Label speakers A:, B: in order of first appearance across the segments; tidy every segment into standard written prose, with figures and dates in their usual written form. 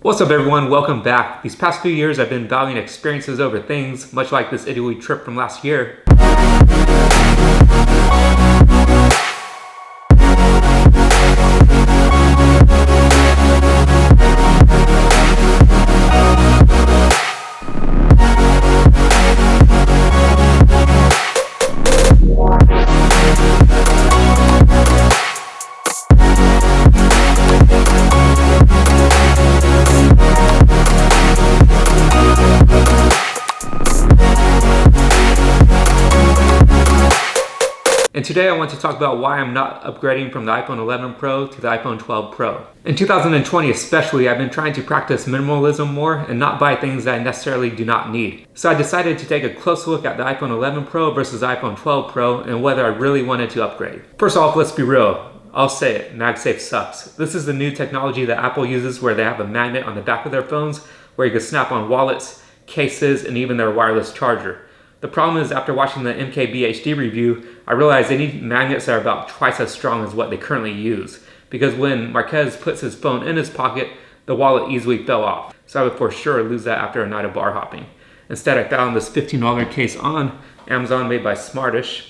A: What's up everyone, welcome back. These past few years I've been valuing experiences over things, much like this Italy trip from last year. And today I want to talk about why I'm not upgrading from the iPhone 11 Pro to the iPhone 12 Pro. In 2020 especially, I've been trying to practice minimalism more and not buy things that I necessarily do not need. So I decided to take a close look at the iPhone 11 Pro versus iPhone 12 Pro and whether I really wanted to upgrade. First off, let's be real. I'll say it, MagSafe sucks. This is the new technology that Apple uses where they have a magnet on the back of their phones where you can snap on wallets, cases, and even their wireless charger. The problem is, after watching the MKBHD review, I realized they need magnets that are about twice as strong as what they currently use. Because when Marquez puts his phone in his pocket, the wallet easily fell off. So I would for sure lose that after a night of bar hopping. Instead, I found this $15 case on Amazon made by Smartish.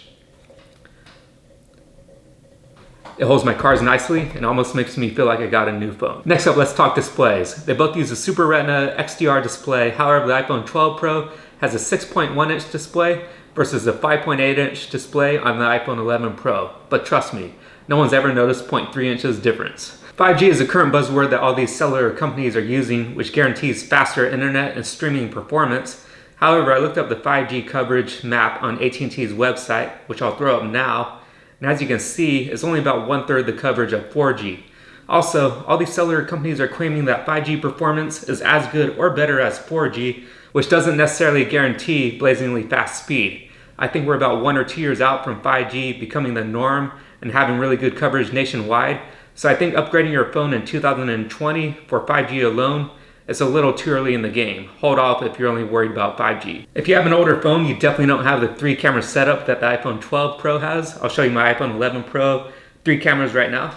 A: It holds my cards nicely and almost makes me feel like I got a new phone. Next up, let's talk displays. They both use a Super Retina XDR display. However, the iPhone 12 Pro has a 6.1 inch display versus a 5.8 inch display on the iPhone 11 Pro. But trust me, no one's ever noticed 0.3 inches difference. 5G is the current buzzword that all these cellular companies are using, which guarantees faster internet and streaming performance. However, I looked up the 5G coverage map on AT&T's website, which I'll throw up now. And as you can see, it's only about 1/3 the coverage of 4G. Also, all these cellular companies are claiming that 5G performance is as good or better as 4G, which doesn't necessarily guarantee blazingly fast speed. I think we're about 1 or 2 years out from 5G becoming the norm and having really good coverage nationwide. So I think upgrading your phone in 2020 for 5G alone is a little too early in the game. Hold off if you're only worried about 5G. If you have an older phone, you definitely don't have the 3-camera setup that the iPhone 12 Pro has. I'll show you my iPhone 11 Pro, 3 cameras right now.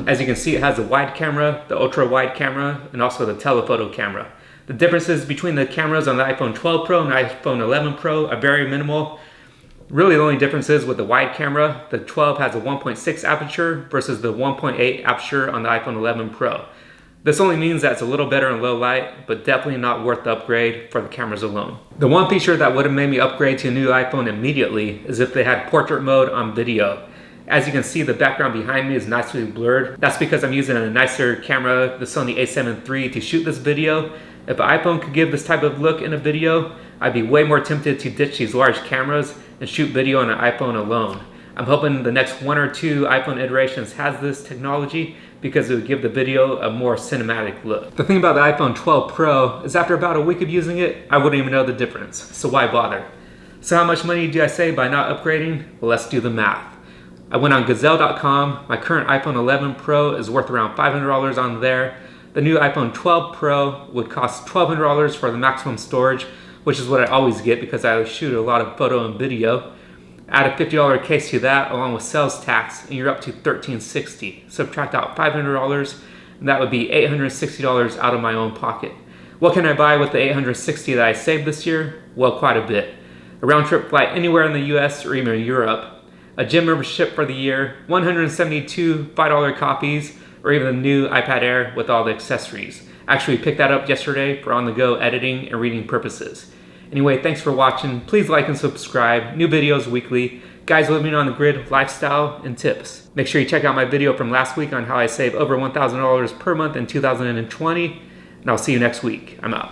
A: As you can see, it has a wide camera, the ultra wide camera, and also the telephoto camera. The differences between the cameras on the iPhone 12 Pro and iPhone 11 Pro are very minimal. Really, the only difference is with the wide camera, the 12 has a 1.6 aperture versus the 1.8 aperture on the iPhone 11 Pro. This only means that it's a little better in low light, but definitely not worth the upgrade for the cameras alone. The one feature that would have made me upgrade to a new iPhone immediately is if they had portrait mode on video. As you can see, the background behind me is nicely blurred. That's because I'm using a nicer camera, the Sony a7 III, to shoot this video. If an iPhone could give this type of look in a video, I'd be way more tempted to ditch these large cameras and shoot video on an iPhone alone. I'm hoping the next 1 or 2 iPhone iterations has this technology because it would give the video a more cinematic look. The thing about the iPhone 12 Pro is after about a week of using it, I wouldn't even know the difference, so why bother? So how much money do I save by not upgrading? Well, let's do the math. I went on Gazelle.com. My current iPhone 11 Pro is worth around $500 on there. The new iPhone 12 Pro would cost $1,200 for the maximum storage, which is what I always get because I shoot a lot of photo and video. Add a $50 case to that along with sales tax and you're up to $1,360. Subtract out $500 and that would be $860 out of my own pocket. What can I buy with the $860 that I saved this year? Well, quite a bit. A round trip flight anywhere in the US or even Europe, a gym membership for the year, 172 $5 copies, or even a new iPad Air with all the accessories. Actually picked that up yesterday for on-the-go editing and reading purposes. Anyway, thanks for watching. Please like and subscribe. New videos weekly. Guys living on the grid, lifestyle, and tips. Make sure you check out my video from last week on how I save over $1,000 per month in 2020. And I'll see you next week. I'm out.